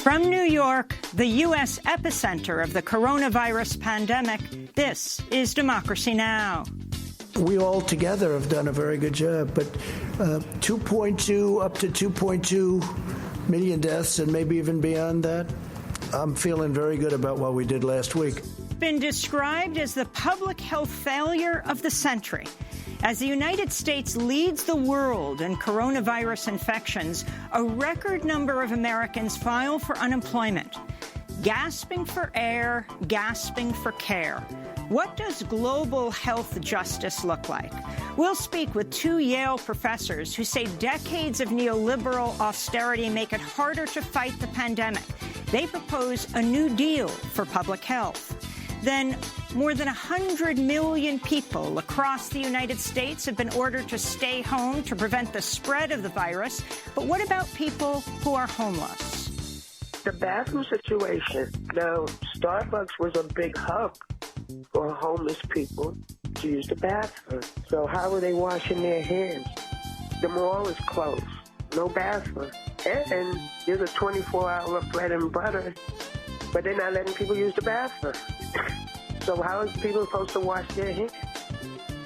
From New York, the U.S. epicenter of the coronavirus pandemic, this is Democracy Now! We all together have done a very good job, but 2.2 up to 2.2 million deaths and maybe even beyond that, I'm feeling very good about what we did last week. Been described as the public health failure of the century. As the United States leads the world in coronavirus infections, a record number of Americans file for unemployment. Gasping for air, gasping for care. What does global health justice look like? We'll speak with two Yale professors who say decades of neoliberal austerity make it harder to fight the pandemic. They propose a new deal for public health. Then, more than 100 million people across the United States have been ordered to stay home to prevent the spread of the virus. But what about people who are homeless? The bathroom situation. Now, Starbucks was a big hub for homeless people to use the bathroom. So how are they washing their hands? The mall is closed. No bathroom. And there's a 24-hour bread and butter, but they're not letting people use the bathroom. So how is people supposed to wash their hands?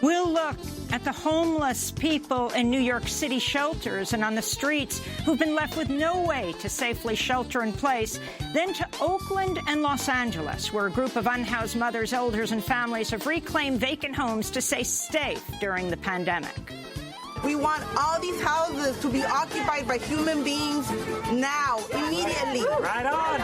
We'll look at the homeless people in New York City shelters and on the streets who've been left with no way to safely shelter in place. Then to Oakland and Los Angeles, where a group of unhoused mothers, elders, and families have reclaimed vacant homes to stay safe during the pandemic. We want all these houses to be occupied by human beings now, immediately. Right on.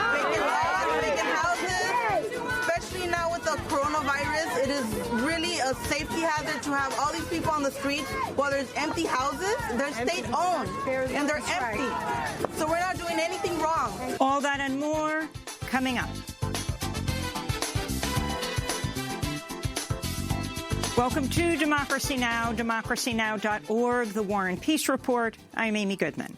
Vacant houses, especially now with the coronavirus. It is really a safety hazard to have all these people on the streets while there's empty houses. They're state-owned, and they're empty. So we're not doing anything wrong. All that and more coming up. Welcome to Democracy Now!, democracynow.org, The War and Peace Report. I'm Amy Goodman.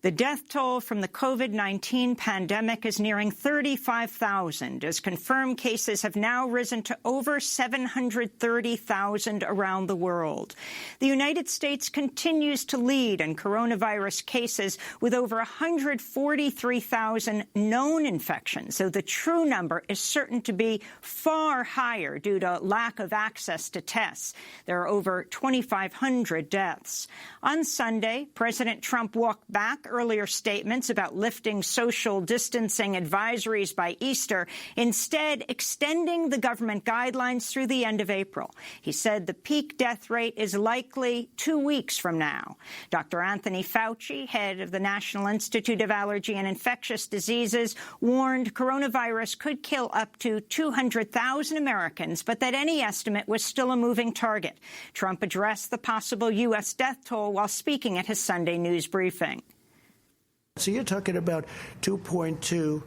The death toll from the COVID-19 pandemic is nearing 35,000, as confirmed cases have now risen to over 730,000 around the world. The United States continues to lead in coronavirus cases with over 143,000 known infections, though the true number is certain to be far higher due to lack of access to tests. There are over 2,500 deaths. On Sunday, President Trump walked back earlier statements about lifting social distancing advisories by Easter, instead extending the government guidelines through the end of April. He said the peak death rate is likely 2 weeks from now. Dr. Anthony Fauci, head of the National Institute of Allergy and Infectious Diseases, warned coronavirus could kill up to 200,000 Americans, but that any estimate was still a moving target. Trump addressed the possible U.S. death toll while speaking at his Sunday news briefing. So you're talking about 2.2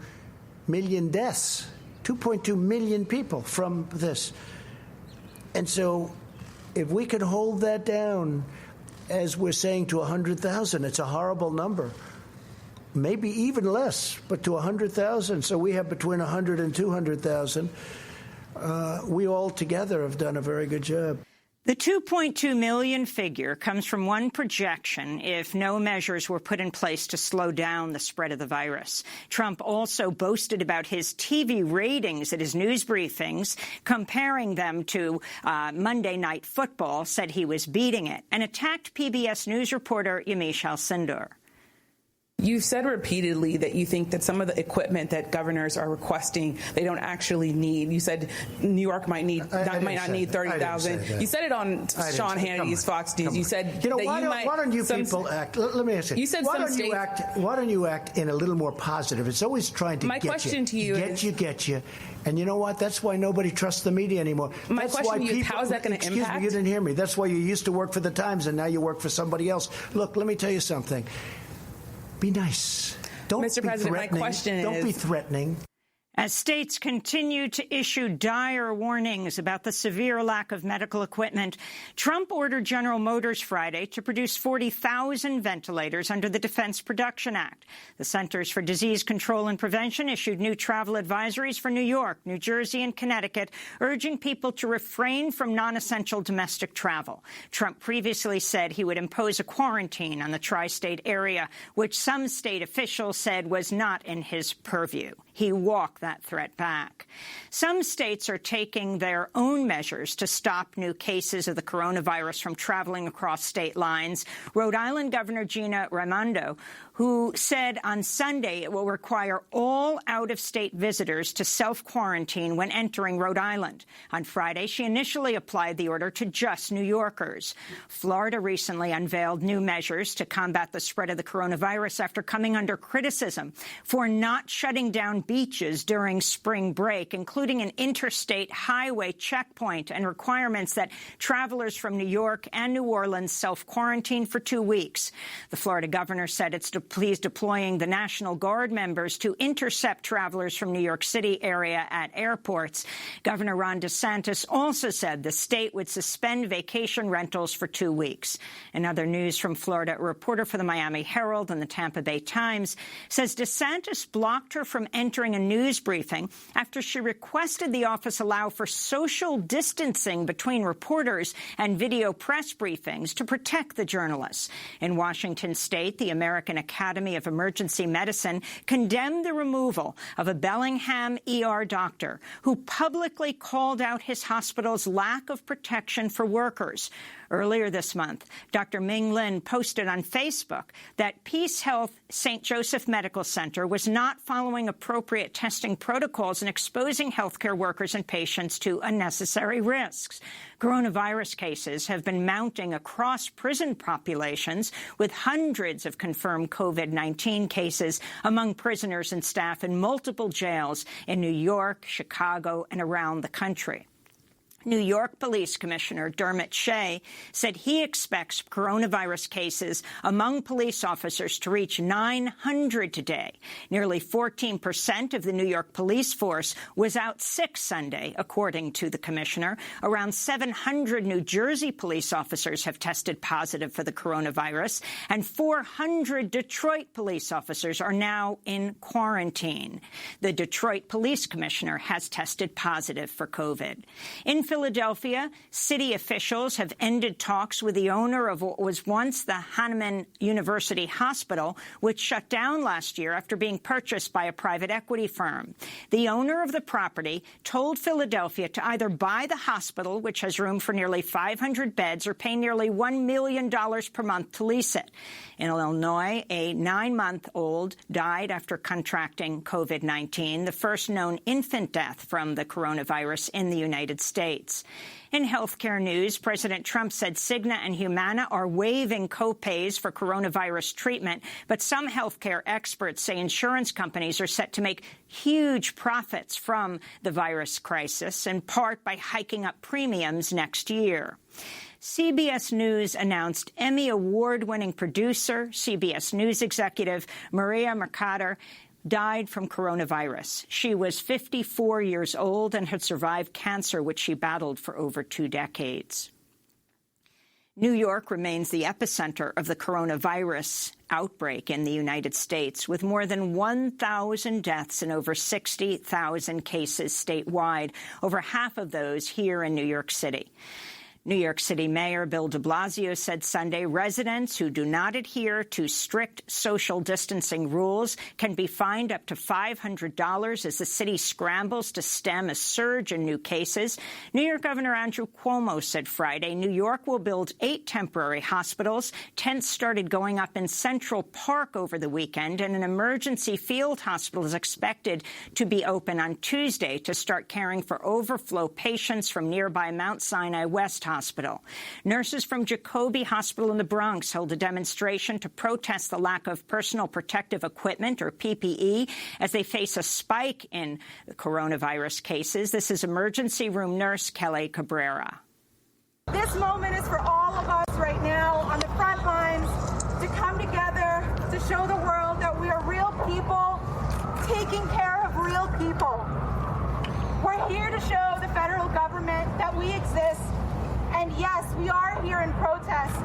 million deaths, 2.2 million people from this. And so if we could hold that down, as we're saying, to 100,000, it's a horrible number. Maybe even less, but to 100,000. So we have between 100 and 200,000. We all together have done a very good job. The 2.2 million figure comes from one projection if no measures were put in place to slow down the spread of the virus. Trump also boasted about his TV ratings at his news briefings, comparing them to Monday Night Football, said he was beating it, and attacked PBS News reporter Yamiche Alcindor. You've said repeatedly that you think that some of the equipment that governors are requesting, they don't actually need. You said New York might not need 30,000. You said it on Sean Hannity's Fox News. You said that why don't you people act? Let me ask you. You said why don't you act in a little more positive? It's always trying to get you. My question to you is, get you. And you know what? That's why nobody trusts the media anymore. My question to you is, how is that going to impact? Excuse me, you didn't hear me. That's why you used to work for the Times and now you work for somebody else. Look, let me tell you something. Be nice. Don't Mr. be President, threatening. my question Don't be threatening. As states continue to issue dire warnings about the severe lack of medical equipment, Trump ordered General Motors Friday to produce 40,000 ventilators under the Defense Production Act. The Centers for Disease Control and Prevention issued new travel advisories for New York, New Jersey, and Connecticut, urging people to refrain from non-essential domestic travel. Trump previously said he would impose a quarantine on the tri-state area, which some state officials said was not in his purview. He walked that threat back. Some states are taking their own measures to stop new cases of the coronavirus from traveling across state lines. Rhode Island Governor Gina Raimondo, who said on Sunday it will require all out-of-state visitors to self-quarantine when entering Rhode Island. On Friday, she initially applied the order to just New Yorkers. Florida recently unveiled new measures to combat the spread of the coronavirus after coming under criticism for not shutting down beaches during spring break, including an interstate highway checkpoint and requirements that travelers from New York and New Orleans self-quarantine for 2 weeks. The Florida governor said it's deploying the National Guard members to intercept travelers from New York City area at airports. Governor Ron DeSantis also said the state would suspend vacation rentals for 2 weeks. In other news from Florida, a reporter for the Miami Herald and the Tampa Bay Times says DeSantis blocked her from entering a news briefing after she requested the office allow for social distancing between reporters and video press briefings to protect the journalists. In Washington state, the American Academy of Emergency Medicine condemned the removal of a Bellingham ER doctor who publicly called out his hospital's lack of protection for workers. Earlier this month, Dr. Ming Lin posted on Facebook that Peace Health St. Joseph Medical Center was not following appropriate testing protocols and exposing healthcare workers and patients to unnecessary risks. Coronavirus cases have been mounting across prison populations, with hundreds of confirmed COVID-19 cases among prisoners and staff in multiple jails in New York, Chicago, and around the country. New York Police Commissioner Dermot Shea said he expects coronavirus cases among police officers to reach 900 today. Nearly 14% of the New York police force was out sick Sunday, according to the commissioner. Around 700 New Jersey police officers have tested positive for the coronavirus, and 400 Detroit police officers are now in quarantine. The Detroit Police Commissioner has tested positive for COVID. In Philadelphia, city officials have ended talks with the owner of what was once the Hahnemann University Hospital, which shut down last year after being purchased by a private equity firm. The owner of the property told Philadelphia to either buy the hospital, which has room for nearly 500 beds, or pay nearly $1 million per month to lease it. In Illinois, a 9-month-old died after contracting COVID-19, the first known infant death from the coronavirus in the United States. In healthcare news, President Trump said Cigna and Humana are waiving co-pays for coronavirus treatment, but some healthcare experts say insurance companies are set to make huge profits from the virus crisis, in part by hiking up premiums next year. CBS News announced Emmy Award-winning producer, CBS News executive Maria Mercader died from coronavirus. She was 54 years old and had survived cancer, which she battled for over 2 decades. New York remains the epicenter of the coronavirus outbreak in the United States, with more than 1,000 deaths and over 60,000 cases statewide, over half of those here in New York City. New York City Mayor Bill de Blasio said Sunday residents who do not adhere to strict social distancing rules can be fined up to $500 as the city scrambles to stem a surge in new cases. New York Governor Andrew Cuomo said Friday New York will build 8 temporary hospitals. Tents started going up in Central Park over the weekend, and an emergency field hospital is expected to be open on Tuesday to start caring for overflow patients from nearby Mount Sinai West Hospital. Nurses from Jacobi Hospital in the Bronx held a demonstration to protest the lack of personal protective equipment, or PPE, as they face a spike in coronavirus cases. This is emergency room nurse Kelly Cabrera. This moment is for all of us right now on the front lines to come together to show the world that we are real people taking care of real real people. We're here to show the federal government that we exist. And yes, we are here in protest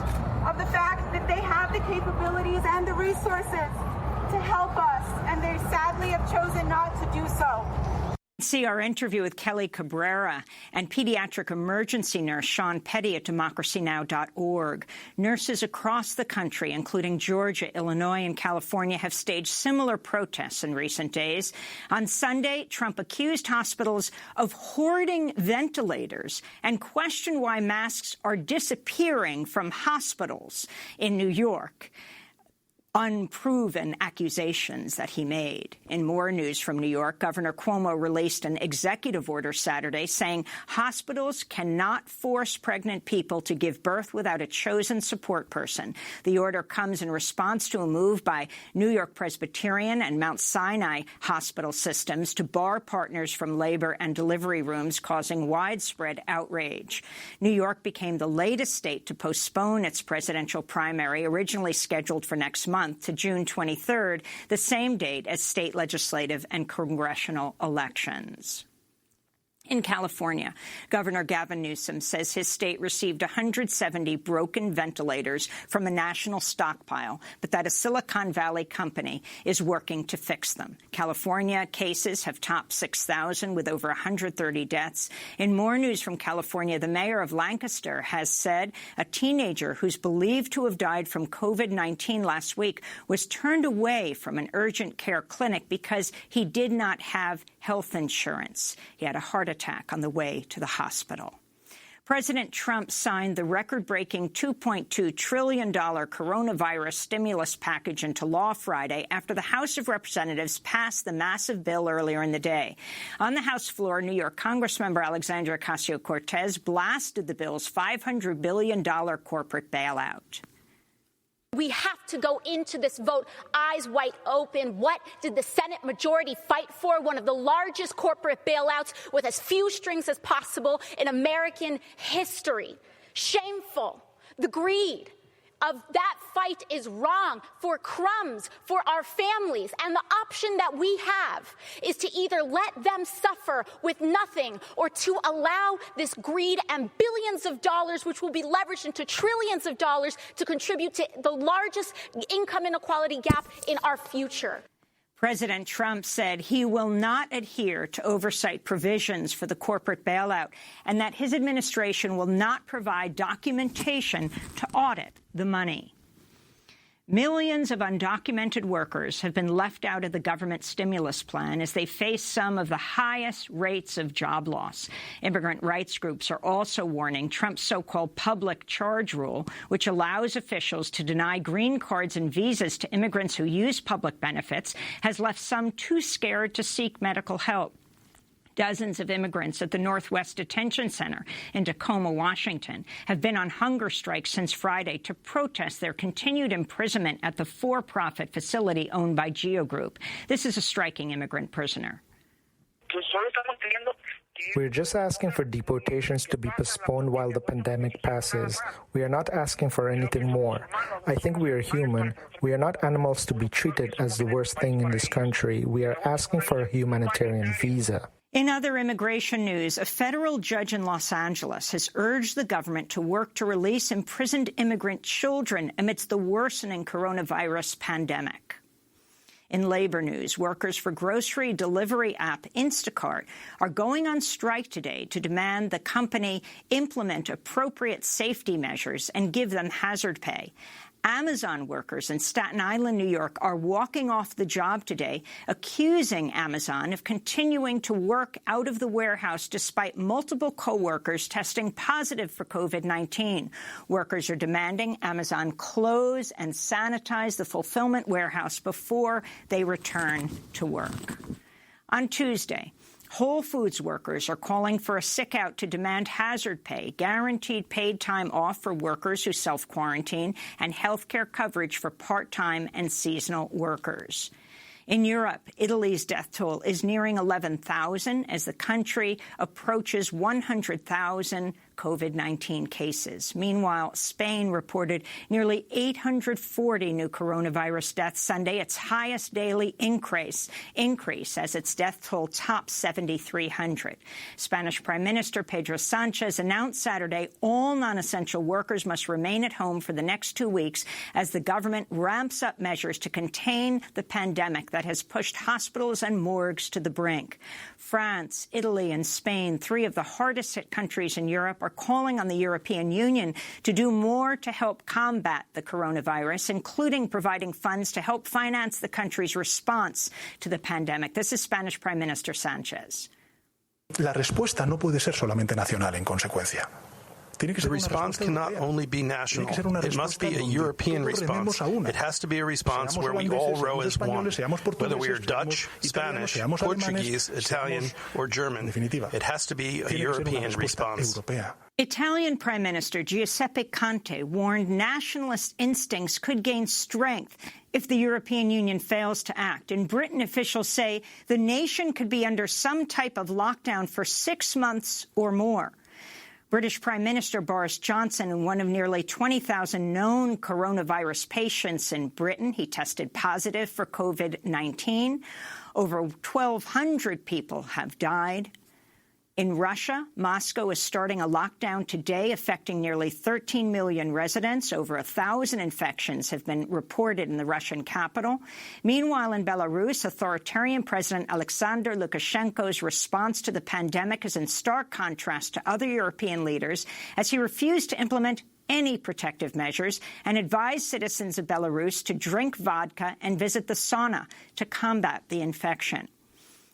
of the fact that they have the capabilities and the resources to help us, and they sadly have chosen not to do so. See our interview with Kelly Cabrera and pediatric emergency nurse Sean Petty at democracynow.org. Nurses across the country, including Georgia, Illinois, and California, have staged similar protests in recent days. On Sunday, Trump accused hospitals of hoarding ventilators and questioned why masks are disappearing from hospitals in New York. Unproven accusations that he made. In more news from New York, Governor Cuomo released an executive order Saturday saying hospitals cannot force pregnant people to give birth without a chosen support person. The order comes in response to a move by New York Presbyterian and Mount Sinai hospital systems to bar partners from labor and delivery rooms, causing widespread outrage. New York became the latest state to postpone its presidential primary, originally scheduled for next month, to June 23rd, the same date as state legislative and congressional elections. In California, Governor Gavin Newsom says his state received 170 broken ventilators from a national stockpile, but that a Silicon Valley company is working to fix them. California cases have topped 6,000 with over 130 deaths. In more news from California, the mayor of Lancaster has said a teenager who's believed to have died from COVID-19 last week was turned away from an urgent care clinic because he did not have health insurance. He had a heart attack on the way to the hospital. President Trump signed the record-breaking $2.2 trillion coronavirus stimulus package into law Friday after the House of Representatives passed the massive bill earlier in the day. On the House floor, New York Congressmember Alexandria Ocasio-Cortez blasted the bill's $500 billion corporate bailout. We have to go into this vote eyes wide open. What did the Senate majority fight for? One of the largest corporate bailouts with as few strings as possible in American history. Shameful. The greed of that fight is wrong for crumbs, for our families. And the option that we have is to either let them suffer with nothing or to allow this greed and billions of dollars, which will be leveraged into trillions of dollars, to contribute to the largest income inequality gap in our future. President Trump said he will not adhere to oversight provisions for the corporate bailout and that his administration will not provide documentation to audit the money. Millions of undocumented workers have been left out of the government stimulus plan as they face some of the highest rates of job loss. Immigrant rights groups are also warning Trump's so-called public charge rule, which allows officials to deny green cards and visas to immigrants who use public benefits, has left some too scared to seek medical help. Dozens of immigrants at the Northwest Detention Center in Tacoma, Washington, have been on hunger strike since Friday to protest their continued imprisonment at the for-profit facility owned by Geo Group. This is a striking immigrant prisoner. We're just asking for deportations to be postponed while the pandemic passes. We are not asking for anything more. I think we are human. We are not animals to be treated as the worst thing in this country. We are asking for a humanitarian visa. In other immigration news, a federal judge in Los Angeles has urged the government to work to release imprisoned immigrant children amidst the worsening coronavirus pandemic. In labor news, workers for grocery delivery app Instacart are going on strike today to demand the company implement appropriate safety measures and give them hazard pay. Amazon workers in Staten Island, New York, are walking off the job today, accusing Amazon of continuing to work out of the warehouse despite multiple co-workers testing positive for COVID-19. Workers are demanding Amazon close and sanitize the fulfillment warehouse before they return to work. On Tuesday, Whole Foods workers are calling for a sick-out to demand hazard pay, guaranteed paid time off for workers who self-quarantine, and health care coverage for part-time and seasonal workers. In Europe, Italy's death toll is nearing 11,000 as the country approaches 100,000 COVID-19 cases. Meanwhile, Spain reported nearly 840 new coronavirus deaths Sunday, its highest daily increase as its death toll tops 7,300. Spanish Prime Minister Pedro Sanchez announced Saturday all non-essential workers must remain at home for the next 2 weeks as the government ramps up measures to contain the pandemic that has pushed hospitals and morgues to the brink. France, Italy and Spain, three of the hardest-hit countries in Europe, are calling on the European Union to do more to help combat the coronavirus, including providing funds to help finance the country's response to the pandemic. This is Spanish Prime Minister Sanchez. La respuesta no puede ser solamente nacional en consecuencia. The response cannot only be national. It must be a European response. It has to be a response where we all row as one, whether we are Dutch, Spanish, Portuguese, Italian, or German. It has to be a European response. Italian Prime Minister Giuseppe Conte warned nationalist instincts could gain strength if the European Union fails to act. In Britain, officials say the nation could be under some type of lockdown for 6 months or more. British Prime Minister Boris Johnson, one of nearly 20,000 known coronavirus patients in Britain, he tested positive for COVID-19. Over 1,200 people have died. In Russia, Moscow is starting a lockdown today affecting nearly 13 million residents. Over 1,000 infections have been reported in the Russian capital. Meanwhile, in Belarus, authoritarian President Alexander Lukashenko's response to the pandemic is in stark contrast to other European leaders as he refused to implement any protective measures and advised citizens of Belarus to drink vodka and visit the sauna to combat the infection.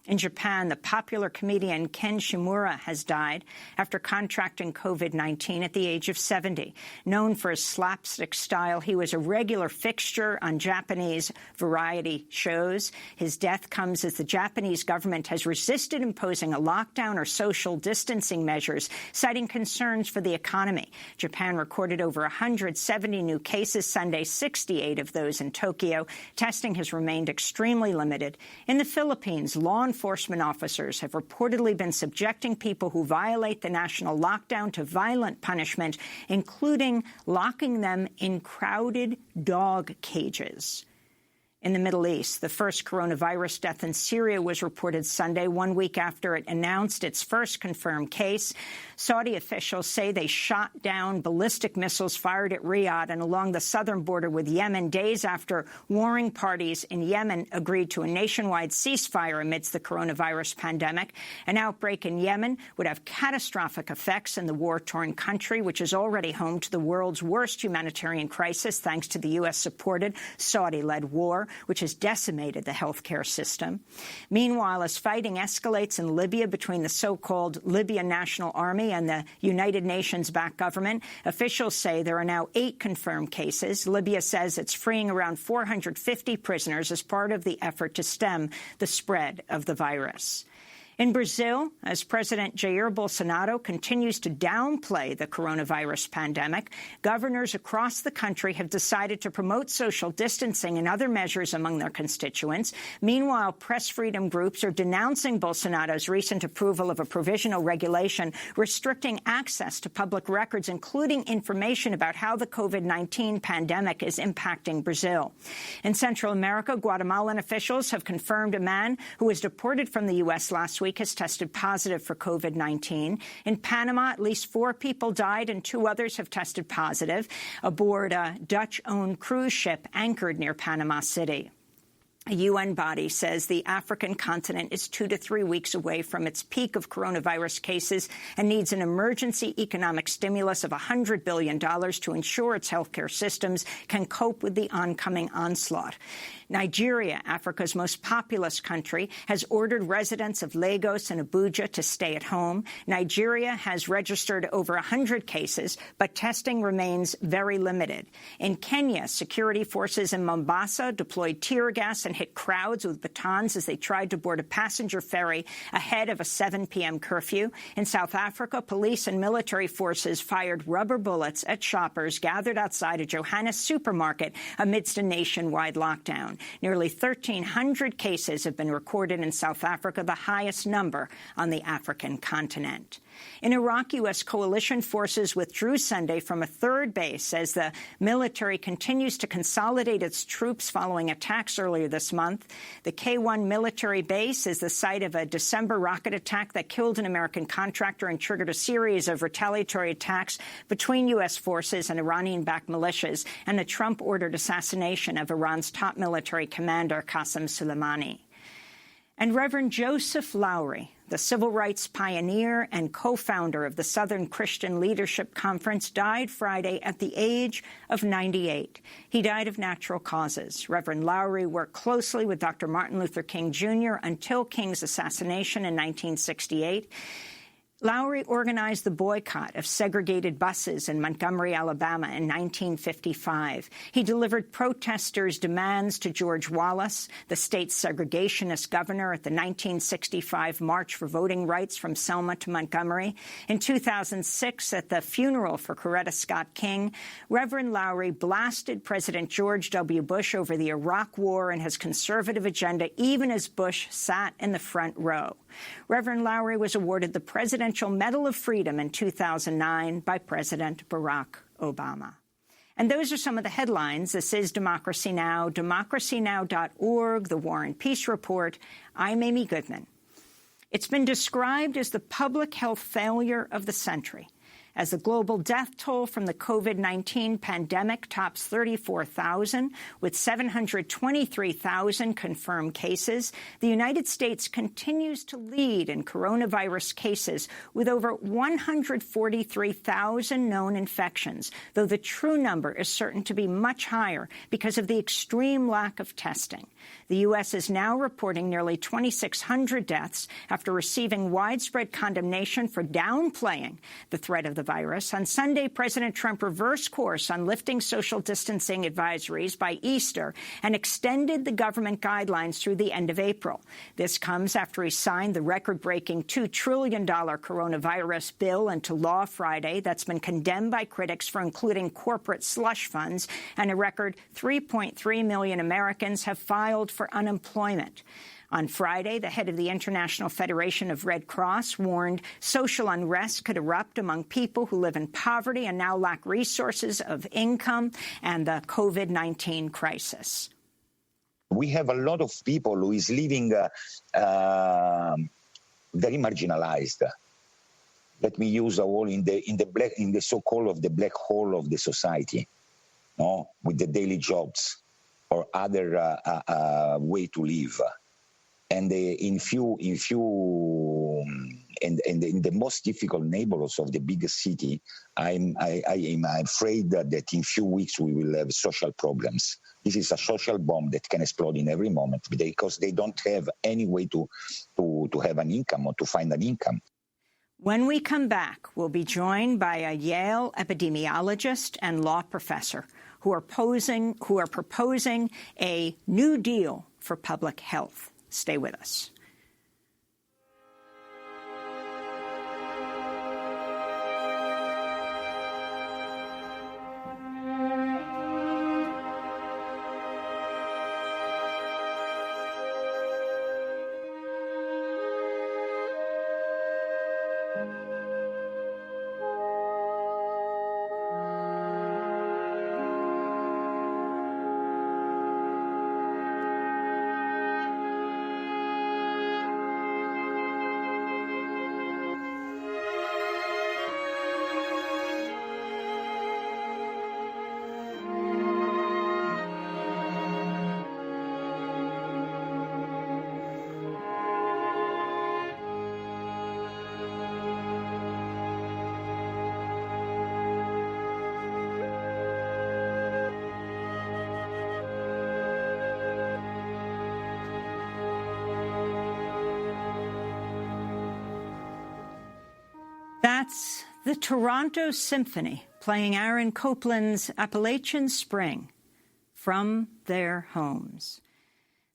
In Japan, the popular comedian Ken Shimura has died after contracting COVID-19 at the age of 70. Known for his slapstick style, he was a regular fixture on Japanese variety shows. His death comes as the Japanese government has resisted imposing a lockdown or social distancing measures, citing concerns for the economy. Japan recorded over 170 new cases Sunday, 68 of those in Tokyo. Testing has remained extremely limited. In the Philippines, law enforcement officers have reportedly been subjecting people who violate the national lockdown to violent punishment, including locking them in crowded dog cages. In the Middle East, the first coronavirus death in Syria was reported Sunday, 1 week after it announced its first confirmed case. Saudi officials say they shot down ballistic missiles fired at Riyadh and along the southern border with Yemen days after warring parties in Yemen agreed to a nationwide ceasefire amidst the coronavirus pandemic. An outbreak in Yemen would have catastrophic effects in the war-torn country, which is already home to the world's worst humanitarian crisis thanks to the U.S.-supported Saudi-led war, which has decimated the healthcare system. Meanwhile, as fighting escalates in Libya between the so-called Libyan National Army and the United Nations-backed government, officials say there are now 8 confirmed cases. Libya says it's freeing around 450 prisoners as part of the effort to stem the spread of the virus. In Brazil, as President Jair Bolsonaro continues to downplay the coronavirus pandemic, governors across the country have decided to promote social distancing and other measures among their constituents. Meanwhile, press freedom groups are denouncing Bolsonaro's recent approval of a provisional regulation restricting access to public records, including information about how the COVID-19 pandemic is impacting Brazil. In Central America, Guatemalan officials have confirmed a man who was deported from the U.S. last week has tested positive for COVID-19. In Panama, at least 4 people died and 2 others have tested positive aboard a Dutch-owned cruise ship anchored near Panama City. A UN body says the African continent is 2 to 3 weeks away from its peak of coronavirus cases and needs an emergency economic stimulus of $100 billion to ensure its healthcare systems can cope with the oncoming onslaught. Nigeria, Africa's most populous country, has ordered residents of Lagos and Abuja to stay at home. Nigeria has registered over 100 cases, but testing remains very limited. In Kenya, security forces in Mombasa deployed tear gas and hit crowds with batons as they tried to board a passenger ferry ahead of a 7 p.m. curfew. In South Africa, police and military forces fired rubber bullets at shoppers gathered outside a Johannes supermarket amidst a nationwide lockdown. Nearly 1,300 cases have been recorded in South Africa, the highest number on the African continent. In Iraq, U.S. coalition forces withdrew Sunday from a third base as the military continues to consolidate its troops following attacks earlier this month. The K-1 military base is the site of a December rocket attack that killed an American contractor and triggered a series of retaliatory attacks between U.S. forces and Iranian-backed militias and the Trump-ordered assassination of Iran's top military commander, Qasem Soleimani. And Reverend Joseph Lowry, the civil rights pioneer and co-founder of the Southern Christian Leadership Conference, died Friday at the age of 98. He died of natural causes. Reverend Lowry worked closely with Dr. Martin Luther King Jr. until King's assassination in 1968. Lowry organized the boycott of segregated buses in Montgomery, Alabama in 1955. He delivered protesters' demands to George Wallace, the state's segregationist governor, at the 1965 March for Voting Rights from Selma to Montgomery. In 2006, at the funeral for Coretta Scott King, Reverend Lowry blasted President George W. Bush over the Iraq War and his conservative agenda, even as Bush sat in the front row. Reverend Lowry was awarded the Presidential Medal of Freedom in 2009 by President Barack Obama. And those are some of the headlines. This is Democracy Now!, democracynow.org, The War and Peace Report. I'm Amy Goodman. It's been described as the public health failure of the century. As the global death toll from the COVID-19 pandemic tops 34,000, with 723,000 confirmed cases, the United States continues to lead in coronavirus cases with over 143,000 known infections, though the true number is certain to be much higher because of the extreme lack of testing. The U.S. is now reporting nearly 2,600 deaths after receiving widespread condemnation for downplaying the threat of the virus. On Sunday, President Trump reversed course on lifting social distancing advisories by Easter and extended the government guidelines through the end of April. This comes after he signed the record-breaking $2 trillion coronavirus bill into law Friday that's been condemned by critics for including corporate slush funds, and a record 3.3 million Americans have filed for unemployment. On Friday, the head of the International Federation of Red Cross warned social unrest could erupt among people who live in poverty and now lack resources of income and the COVID-19 crisis. We have a lot of people who is living very marginalized. Let me use a word in the so-called of the black hole of the society, no, with the daily jobs or other way to live. And in the most difficult neighborhoods of the biggest city, I am afraid that in few weeks we will have social problems. This is a social bomb that can explode in every moment because they don't have any way to have an income or to find an income. When we come back, we'll be joined by a Yale epidemiologist and law professor who are proposing a new deal for public health. Stay with us. That's the Toronto Symphony playing Aaron Copland's Appalachian Spring from their homes.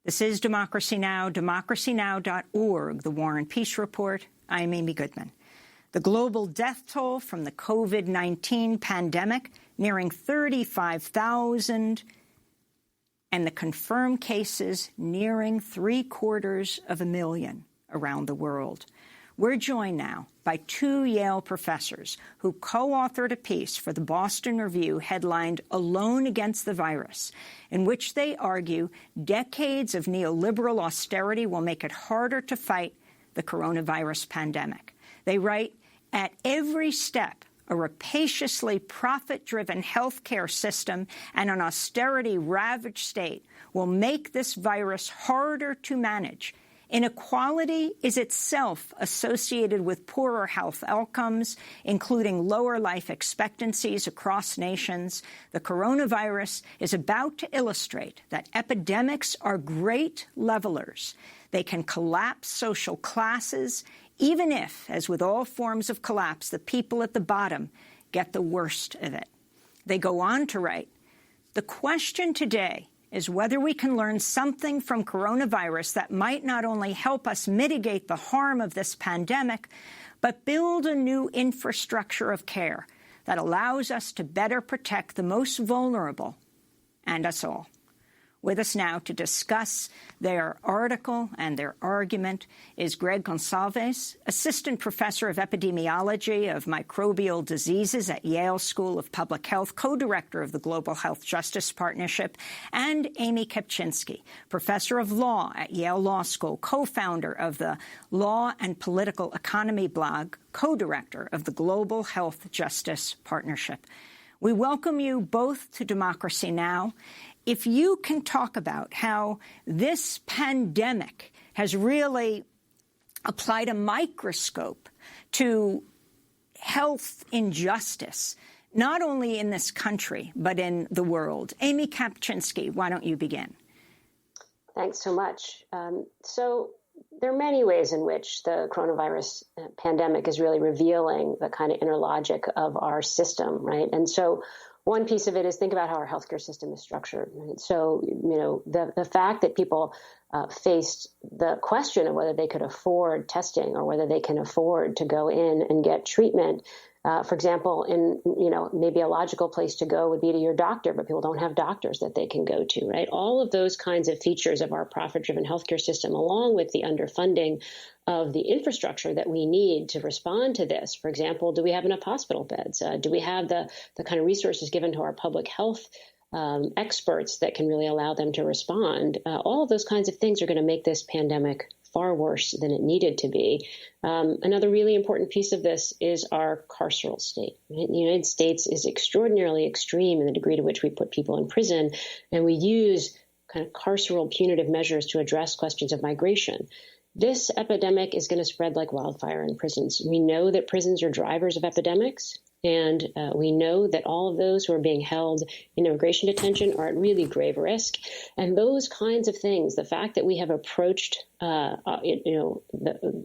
This is Democracy Now!, democracynow.org, The War and Peace Report. I'm Amy Goodman. The global death toll from the COVID-19 pandemic nearing 35,000, and the confirmed cases nearing 750,000 around the world. We're joined now by two Yale professors who co-authored a piece for the Boston Review headlined "Alone Against the Virus," in which they argue decades of neoliberal austerity will make it harder to fight the coronavirus pandemic. They write, "At every step, a rapaciously profit-driven healthcare system and an austerity-ravaged state will make this virus harder to manage. Inequality is itself associated with poorer health outcomes, including lower life expectancies across nations. The coronavirus is about to illustrate that epidemics are great levelers. They can collapse social classes, even if, as with all forms of collapse, the people at the bottom get the worst of it." They go on to write, "The question today is whether we can learn something from coronavirus that might not only help us mitigate the harm of this pandemic, but build a new infrastructure of care that allows us to better protect the most vulnerable and us all." With us now to discuss their article and their argument is Greg Gonsalves, Assistant Professor of Epidemiology of Microbial Diseases at Yale School of Public Health, co-director of the Global Health Justice Partnership, and Amy Kapczynski, Professor of Law at Yale Law School, co-founder of the Law and Political Economy blog, co-director of the Global Health Justice Partnership. We welcome you both to Democracy Now! If you can talk about how this pandemic has really applied a microscope to health injustice, not only in this country, but in the world. Amy Kapczynski, why don't you begin? Thanks so much. So there are many ways in which the coronavirus pandemic is really revealing the kind of inner logic of our system, right? And so one piece of it is think about how our healthcare system is structured. Right? So, the fact that people faced the question of whether they could afford testing or whether they can afford to go in and get treatment. For example, maybe a logical place to go would be to your doctor, but people don't have doctors that they can go to, right? All of those kinds of features of our profit-driven healthcare system, along with the underfunding of the infrastructure that we need to respond to this. For example, do we have enough hospital beds? Do we have the kind of resources given to our public health experts that can really allow them to respond? All of those kinds of things are going to make this pandemic far worse than it needed to be. Another really important piece of this is our carceral state. Right? The United States is extraordinarily extreme in the degree to which we put people in prison, and we use kind of carceral punitive measures to address questions of migration. This epidemic is going to spread like wildfire in prisons. We know that prisons are drivers of epidemics, and we know that all of those who are being held in immigration detention are at really grave risk. And those kinds of things, the fact that we have approached the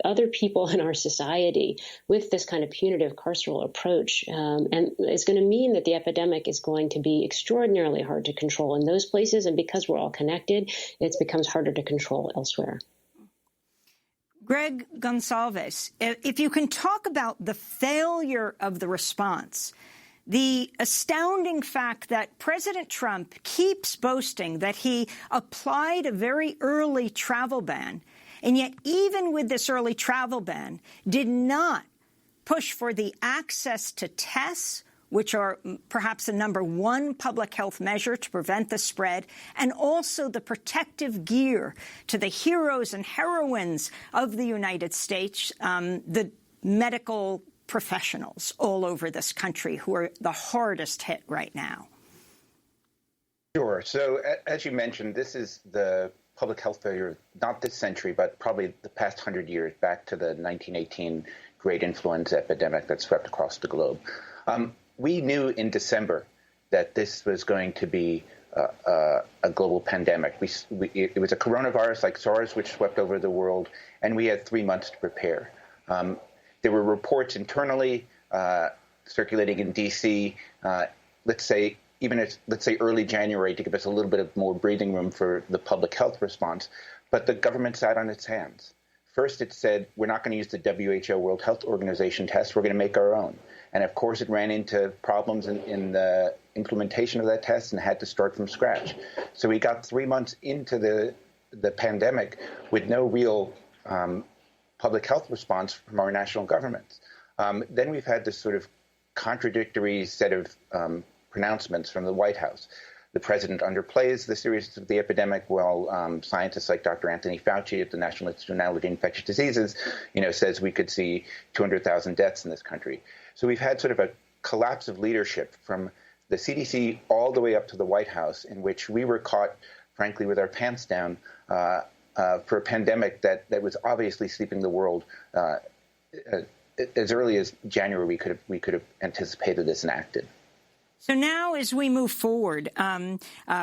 other people in our society with this kind of punitive carceral approach, and it's going to mean that the epidemic is going to be extraordinarily hard to control in those places. And because we're all connected, it becomes harder to control elsewhere. Greg Gonsalves, if you can talk about the failure of the response, the astounding fact that President Trump keeps boasting that he applied a very early travel ban, and yet even with this early travel ban, did not push for the access to tests, which are perhaps the number one public health measure to prevent the spread, and also the protective gear to the heroes and heroines of the United States, the medical professionals all over this country who are the hardest hit right now. Sure. So as you mentioned, this is the public health failure, not this century, but probably the past 100 years, back to the 1918 Great Influenza epidemic that swept across the globe. We knew in December that this was going to be a global pandemic. It was a coronavirus like SARS, which swept over the world, and we had 3 months to prepare. There were reports internally circulating in D.C., let's say early January, to give us a little bit of more breathing room for the public health response. But the government sat on its hands. First, it said, we're not going to use the WHO, World Health Organization test. We're going to make our own. And of course, it ran into problems in the implementation of that test and had to start from scratch. So we got 3 months into the pandemic with no real public health response from our national governments. Then we've had this sort of contradictory set of pronouncements from the White House. The president underplays the seriousness of the epidemic, while scientists like Dr. Anthony Fauci at the National Institute of Allergy and Infectious Diseases, says we could see 200,000 deaths in this country. So we've had sort of a collapse of leadership from the CDC all the way up to the White House, in which we were caught, frankly, with our pants down for a pandemic that was obviously sweeping the world. As early as January, we could have anticipated this and acted. So now, as we move forward,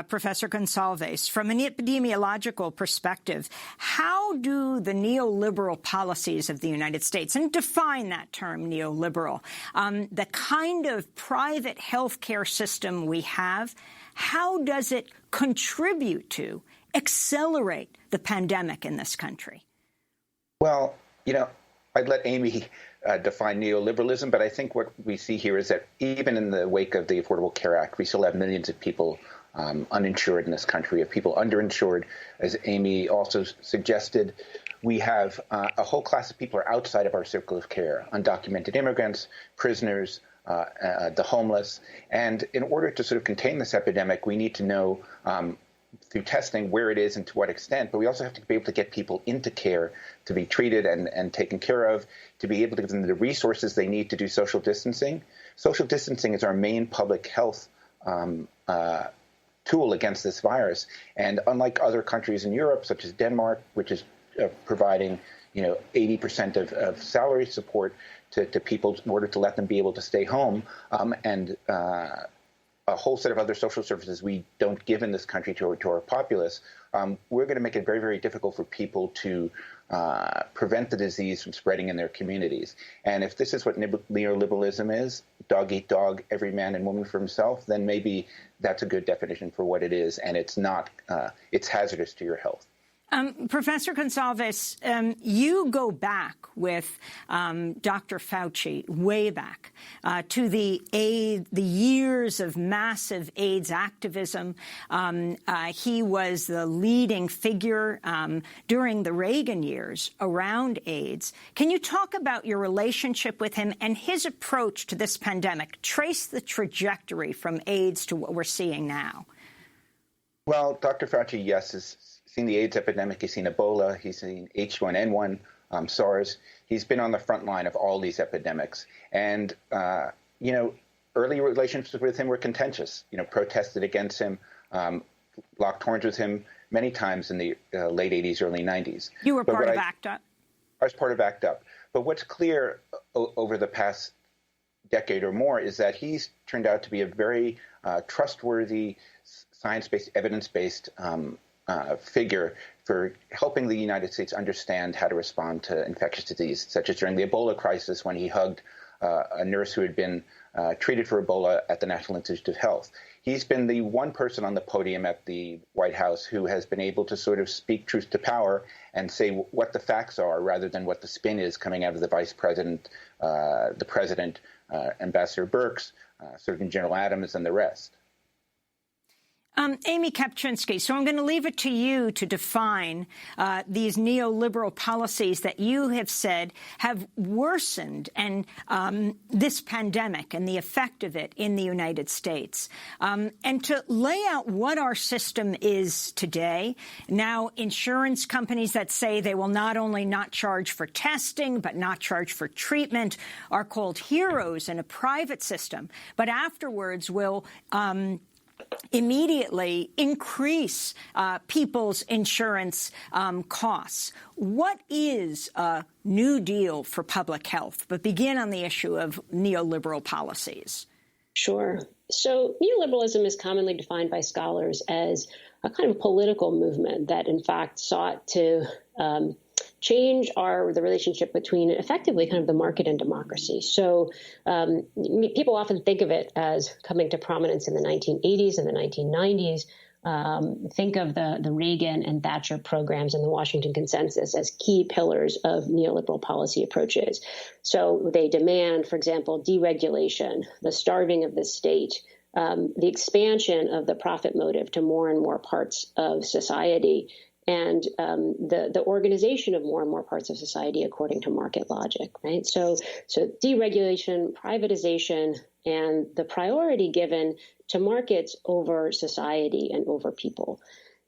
Professor Gonsalves, from an epidemiological perspective, how do the neoliberal policies of the United States, and define that term neoliberal, the kind of private healthcare system we have, how does it contribute to, accelerate the pandemic in this country? Well, I'd let Amy define neoliberalism, but I think what we see here is that even in the wake of the Affordable Care Act, we still have millions of people uninsured in this country, of people underinsured. As Amy also suggested, we have a whole class of people are outside of our circle of care, undocumented immigrants, prisoners, the homeless. And in order to sort of contain this epidemic, we need to know through testing where it is and to what extent, but we also have to be able to get people into care to be treated and taken care of, to be able to give them the resources they need to do social distancing. Social distancing is our main public health tool against this virus. And unlike other countries in Europe, such as Denmark, which is providing 80% of salary support to people in order to let them be able to stay home, and a whole set of other social services we don't give in this country to our populace, we're going to make it very, very difficult for people to prevent the disease from spreading in their communities. And if this is what neoliberalism is, dog eat dog, every man and woman for himself, then maybe that's a good definition for what it is. And it's not, it's hazardous to your health. Professor Gonsalves, you go back with Dr. Fauci way back to the years of massive AIDS activism. He was the leading figure during the Reagan years around AIDS. Can you talk about your relationship with him and his approach to this pandemic? Trace the trajectory from AIDS to what we're seeing now. Well, Dr. Fauci, yes, has seen the AIDS epidemic. He's seen Ebola. He's seen H1N1, SARS. He's been on the front line of all these epidemics. And, early relationships with him were contentious, protested against him, locked horns with him many times in the late 80s, early 90s. You were part of ACT UP. I was part of ACT UP. But what's clear over the past decade or more is that he's turned out to be a very trustworthy, science-based, evidence-based figure for helping the United States understand how to respond to infectious disease, such as during the Ebola crisis when he hugged a nurse who had been treated for Ebola at the National Institute of Health. He's been the one person on the podium at the White House who has been able to sort of speak truth to power and say what the facts are rather than what the spin is coming out of the vice president, the president, Ambassador Birx, Surgeon General Adams, and the rest. Amy Kapczynski, so I'm going to leave it to you to define these neoliberal policies that you have said have worsened and this pandemic and the effect of it in the United States, and to lay out what our system is today. Now, insurance companies that say they will not only not charge for testing but not charge for treatment are called heroes in a private system, but afterwards will immediately increase people's insurance costs. What is a New Deal for public health? But begin on the issue of neoliberal policies. Sure. So neoliberalism is commonly defined by scholars as a kind of political movement that, in fact, sought to change the relationship between effectively kind of the market and democracy. So people often think of it as coming to prominence in the 1980s and the 1990s think of the Reagan and Thatcher programs and the Washington Consensus as key pillars of neoliberal policy approaches. So they demand, for example, deregulation, the starving of the state, the expansion of the profit motive to more and more parts of society, and the organization of more and more parts of society according to market logic, right? So deregulation, privatization, and the priority given to markets over society and over people.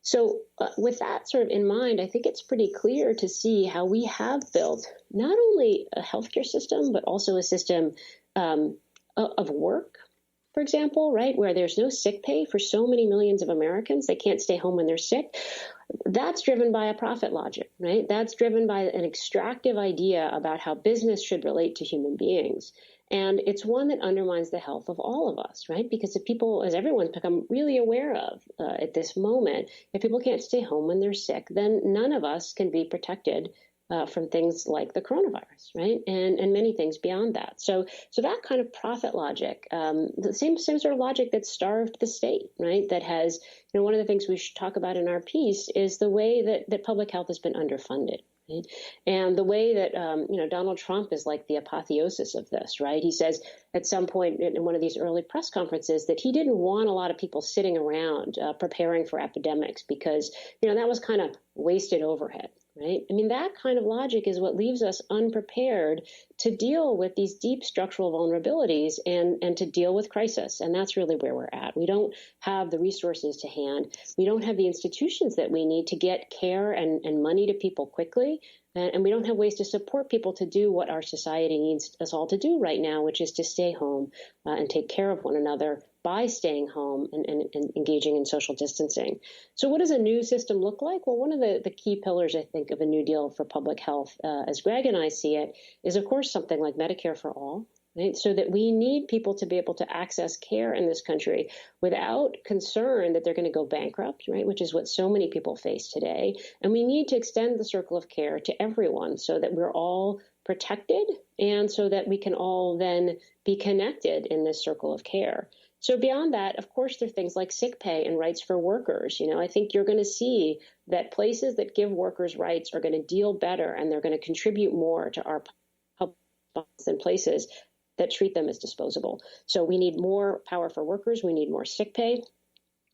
So with that sort of in mind, I think it's pretty clear to see how we have built not only a healthcare system, but also a system of work, for example, right, where there's no sick pay for so many millions of Americans. They can't stay home when they're sick. That's driven by a profit logic, right? That's driven by an extractive idea about how business should relate to human beings. And it's one that undermines the health of all of us, right? Because if people, as everyone's become really aware of at this moment, if people can't stay home when they're sick, then none of us can be protected from things like the coronavirus, right? And many things beyond that. So that kind of profit logic, the same sort of logic that starved the state, right? That has, one of the things we should talk about in our piece is the way that public health has been underfunded. Right? And the way that, Donald Trump is like the apotheosis of this, right? He says at some point in one of these early press conferences that he didn't want a lot of people sitting around preparing for epidemics because, that was kind of wasted overhead. Right? I mean, that kind of logic is what leaves us unprepared to deal with these deep structural vulnerabilities and to deal with crisis. And that's really where we're at. We don't have the resources to hand. We don't have the institutions that we need to get care and money to people quickly. And we don't have ways to support people to do what our society needs us all to do right now, which is to stay home and take care of one another by staying home and engaging in social distancing. So what does a new system look like? Well, one of the key pillars, I think, of a new deal for public health, as Greg and I see it, is, of course, something like Medicare for all. Right? So that we need people to be able to access care in this country without concern that they're going to go bankrupt, right? Which is what so many people face today. And we need to extend the circle of care to everyone so that we're all protected and so that we can all then be connected in this circle of care. So beyond that, of course, there are things like sick pay and rights for workers. I think you're going to see that places that give workers rights are going to deal better and they're going to contribute more to our health than places that treat them as disposable. So we need more power for workers. We need more sick pay.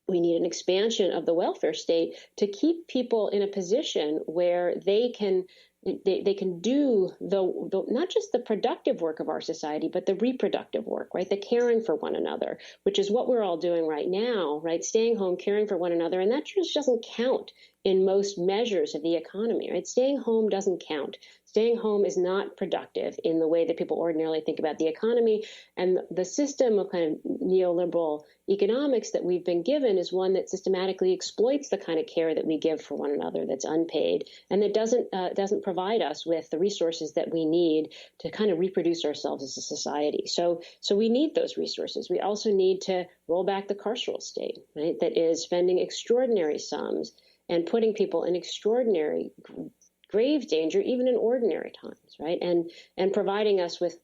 We need an expansion of the welfare state to keep people in a position where they can do the not just the productive work of our society, but the reproductive work, right? The caring for one another, which is what we're all doing right now, right? Staying home, caring for one another. And that just doesn't count in most measures of the economy, right? Staying home doesn't count. Staying home is not productive in the way that people ordinarily think about the economy. And the system of kind of neoliberal economics that we've been given is one that systematically exploits the kind of care that we give for one another that's unpaid and that doesn't provide us with the resources that we need to kind of reproduce ourselves as a society. So we need those resources. We also need to roll back the carceral state, right? That is spending extraordinary sums and putting people in extraordinary grave danger, even in ordinary times, right? And providing us with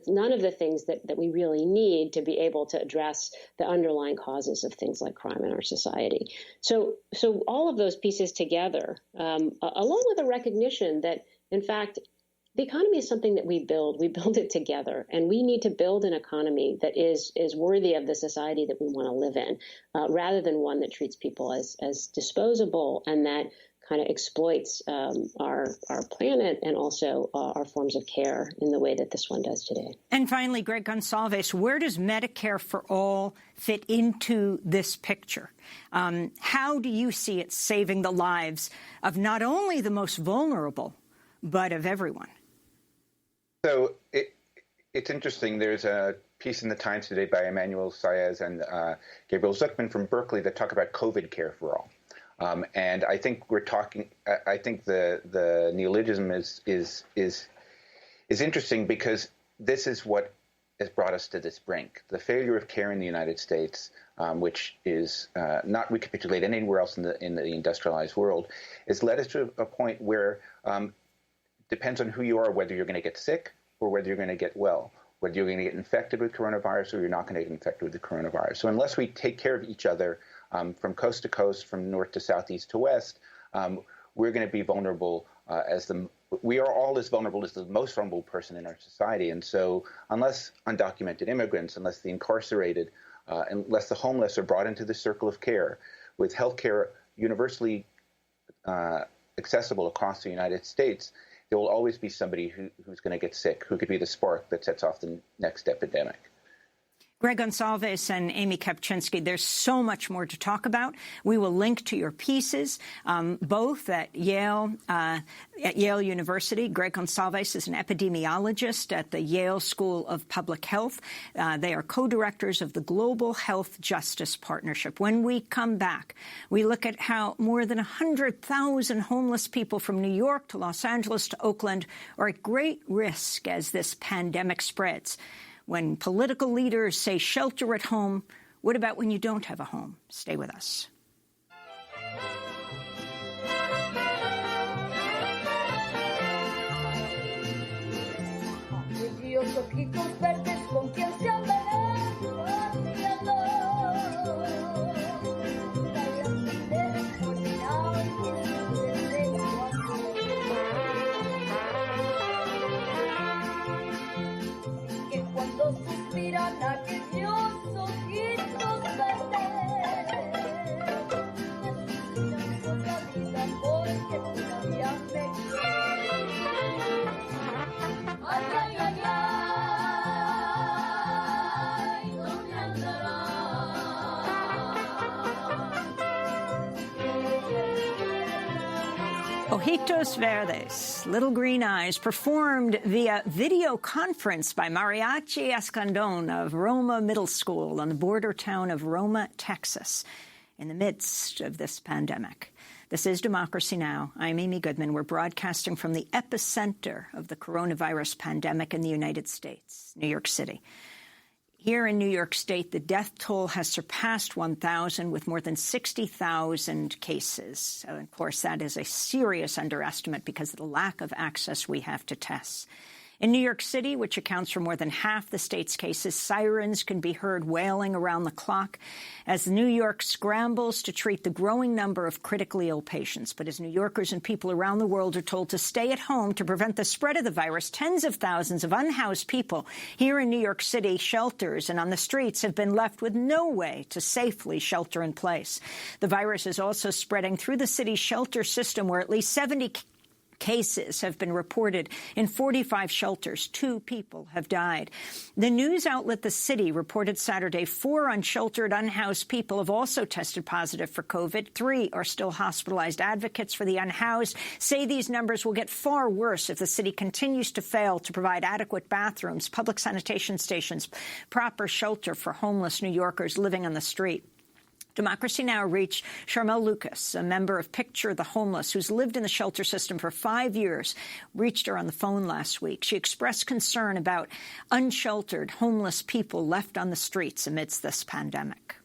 none of the things that we really need to be able to address the underlying causes of things like crime in our society. So all of those pieces together, along with a recognition that, in fact, the economy is something that we build it together, and we need to build an economy that is worthy of the society that we want to live in, rather than one that treats people as disposable and that kind of exploits our planet and also our forms of care in the way that this one does today. And finally, Greg Gonsalves, where does Medicare for All fit into this picture? How do you see it saving the lives of not only the most vulnerable, but of everyone? So it's interesting. There's a piece in the Times today by Emmanuel Saez and Gabriel Zuckman from Berkeley that talk about COVID care for all. And I think I think the neologism is interesting because this is what has brought us to this brink. The failure of care in the United States, which is not recapitulated anywhere else in the industrialized world, has led us to a point where depends on who you are, whether you're going to get sick or whether you're going to get well, whether you're going to get infected with coronavirus or you're not going to get infected with the coronavirus. So unless we take care of each other from coast to coast, from north to south, east to west, we're going to be vulnerable we are all as vulnerable as the most vulnerable person in our society. And so unless undocumented immigrants, unless the incarcerated, unless the homeless are brought into the circle of care, with health care universally accessible across the United States, there will always be somebody who's going to get sick, who could be the spark that sets off the next epidemic. Greg Gonsalves and Amy Kapczynski, there's so much more to talk about. We will link to your pieces, both at Yale University. Greg Gonsalves is an epidemiologist at the Yale School of Public Health. They are co-directors of the Global Health Justice Partnership. When we come back, we look at how more than 100,000 homeless people from New York to Los Angeles to Oakland are at great risk as this pandemic spreads. When political leaders say shelter at home, what about when you don't have a home? Stay with us. Ojitos Verdes, Little Green Eyes, performed via video conference by Mariachi Escandon of Roma Middle School on the border town of Roma, Texas, in the midst of this pandemic. This is Democracy Now! I'm Amy Goodman. We're broadcasting from the epicenter of the coronavirus pandemic in the United States, New York City. Here in New York State, the death toll has surpassed 1,000 with more than 60,000 cases. So, of course, that is a serious underestimate because of the lack of access we have to tests. In New York City, which accounts for more than half the state's cases, sirens can be heard wailing around the clock as New York scrambles to treat the growing number of critically ill patients. But as New Yorkers and people around the world are told to stay at home to prevent the spread of the virus, tens of thousands of unhoused people here in New York City shelters and on the streets have been left with no way to safely shelter in place. The virus is also spreading through the city's shelter system, where at least 70 cases have been reported in 45 shelters. 2 people have died. The news outlet The City reported Saturday 4 unsheltered, unhoused people have also tested positive for COVID. 3 are still hospitalized. Advocates for the unhoused say these numbers will get far worse if the city continues to fail to provide adequate bathrooms, public sanitation stations, proper shelter for homeless New Yorkers living on the street. Democracy Now! Reached Charmel Lucas, a member of Picture the Homeless, who's lived in the shelter system for 5 years, reached her on the phone last week. She expressed concern about unsheltered homeless people left on the streets amidst this pandemic.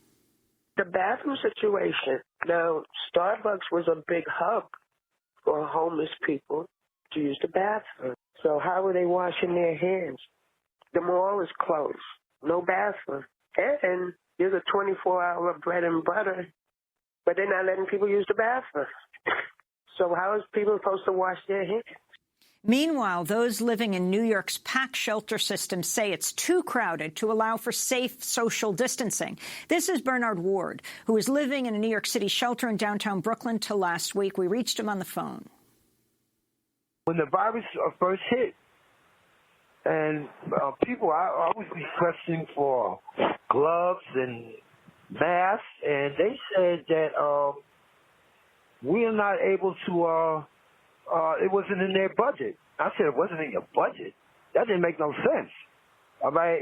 The bathroom situation. Now, Starbucks was a big hub for homeless people to use the bathroom. So how are they washing their hands? The mall is closed. No bathroom. And there's a 24-hour bread and butter, but they're not letting people use the bathroom. So how is people supposed to wash their hands? Meanwhile, those living in New York's packed shelter system say it's too crowded to allow for safe social distancing. This is Bernard Ward, who was living in a New York City shelter in downtown Brooklyn till last week. We reached him on the phone. When the virus first hit, and people, I was requesting for gloves and masks, and they said that we are not able to, it wasn't in their budget. I said, it wasn't in your budget? That didn't make no sense. All right,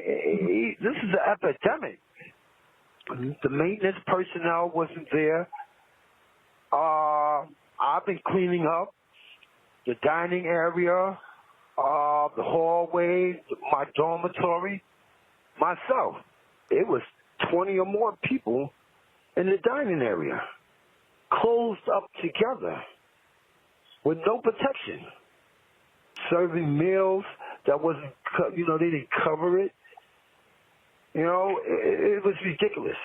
this is an epidemic. The maintenance personnel wasn't there. I've been cleaning up the dining area, the hallway, my dormitory, myself. It was 20 or more people in the dining area, closed up together with no protection, serving meals that wasn't, they didn't cover it. It was ridiculous.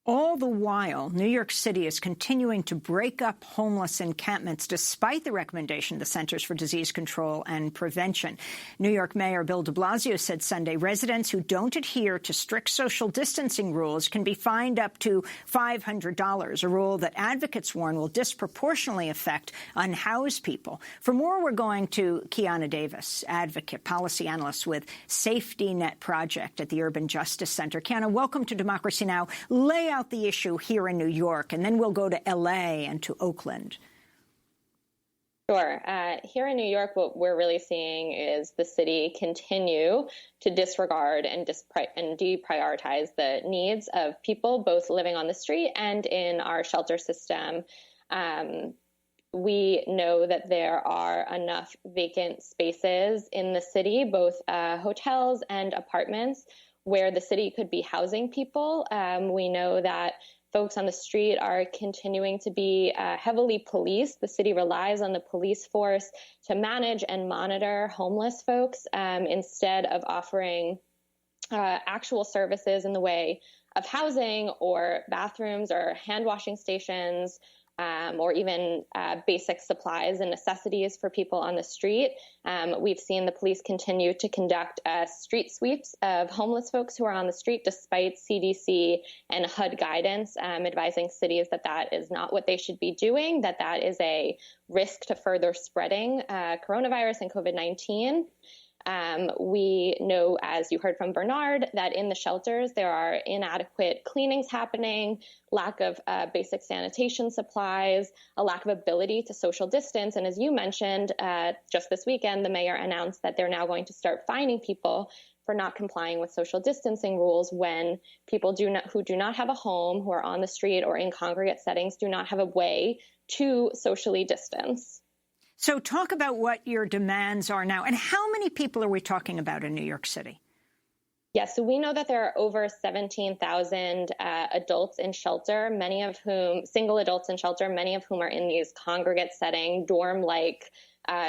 All the while, New York City is continuing to break up homeless encampments despite the recommendation of the Centers for Disease Control and Prevention. New York Mayor Bill de Blasio said Sunday residents who don't adhere to strict social distancing rules can be fined up to $500, a rule that advocates warn will disproportionately affect unhoused people. For more, we're going to Kiana Davis, advocate, policy analyst with Safety Net Project at the Urban Justice Center. Kiana, welcome to Democracy Now! Lay out the issue here in New York, and then we'll go to L.A. and to Oakland. Sure. Here in New York, what we're really seeing is the city continue to disregard and deprioritize the needs of people both living on the street and in our shelter system. We know that there are enough vacant spaces in the city, both hotels and apartments, where the city could be housing people. We know that folks on the street are continuing to be heavily policed. The city relies on the police force to manage and monitor homeless folks instead of offering actual services in the way of housing or bathrooms or hand washing stations, or even basic supplies and necessities for people on the street. We've seen the police continue to conduct street sweeps of homeless folks who are on the street, despite CDC and HUD guidance advising cities that that is not what they should be doing, that that is a risk to further spreading coronavirus and COVID-19. We know, as you heard from Bernard, that in the shelters there are inadequate cleanings happening, lack of basic sanitation supplies, a lack of ability to social distance. And as you mentioned, just this weekend, the mayor announced that they're now going to start fining people for not complying with social distancing rules when people who do not have a home, who are on the street or in congregate settings, do not have a way to socially distance. So talk about what your demands are now. And how many people are we talking about in New York City? Yes, so we know that there are over 17,000 adults in shelter, many of whom, single adults in shelter, many of whom are in these congregate setting, dorm-like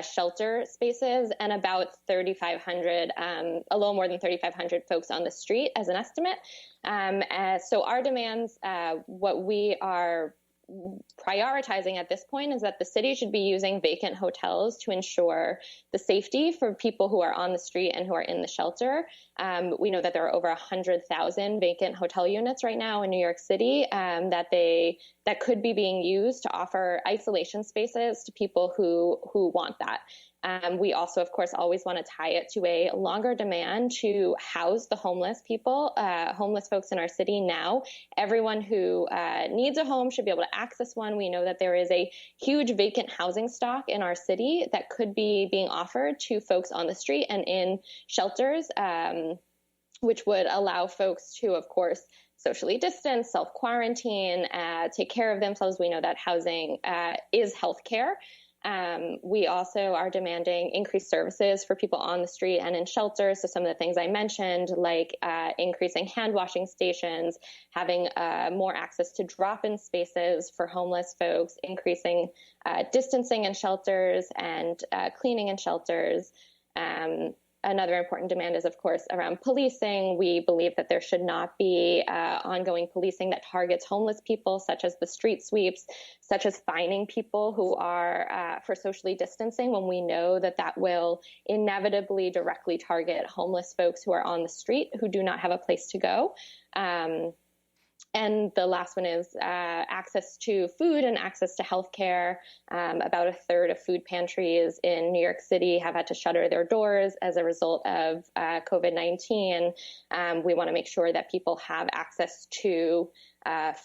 shelter spaces, and about 3,500, a little more than 3,500 folks on the street as an estimate. So our demands, what we are prioritizing at this point is that the city should be using vacant hotels to ensure the safety for people who are on the street and who are in the shelter. We know that there are over 100,000 vacant hotel units right now in New York City that could be being used to offer isolation spaces to people who want that. We also, of course, always want to tie it to a longer demand to house the homeless people, homeless folks in our city now. Everyone who needs a home should be able to access one. We know that there is a huge vacant housing stock in our city that could be being offered to folks on the street and in shelters, which would allow folks to, of course, socially distance, self-quarantine, take care of themselves. We know that housing is healthcare. We also are demanding increased services for people on the street and in shelters. So some of the things I mentioned, like increasing hand washing stations, having more access to drop-in spaces for homeless folks, increasing distancing in shelters and cleaning in shelters. Another important demand is, of course, around policing. We believe that there should not be ongoing policing that targets homeless people, such as the street sweeps, such as fining people who are for socially distancing, when we know that that will inevitably directly target homeless folks who are on the street who do not have a place to go. And the last one is access to food and access to healthcare. About a third of food pantries in New York City have had to shutter their doors as a result of COVID-19. We want to make sure that people have access to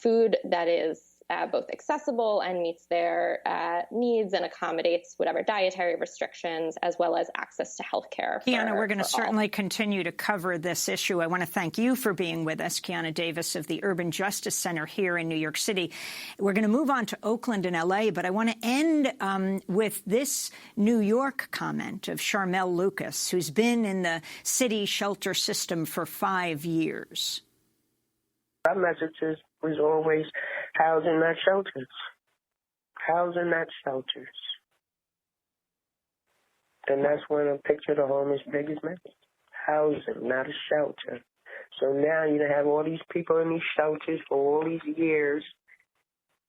food that is both accessible and meets their needs and accommodates whatever dietary restrictions, as well as access to health care. Kiana, we're going to certainly continue to cover this issue. I want to thank you for being with us, Kiana Davis of the Urban Justice Center here in New York City. We're going to move on to Oakland and L.A., but I want to end with this New York comment of Charmel Lucas, who's been in the city shelter system for 5 years. Our messages was always housing, not shelters. Housing, not shelters. And that's when a picture of the home is biggest message. Housing, not a shelter. So now you have all these people in these shelters for all these years,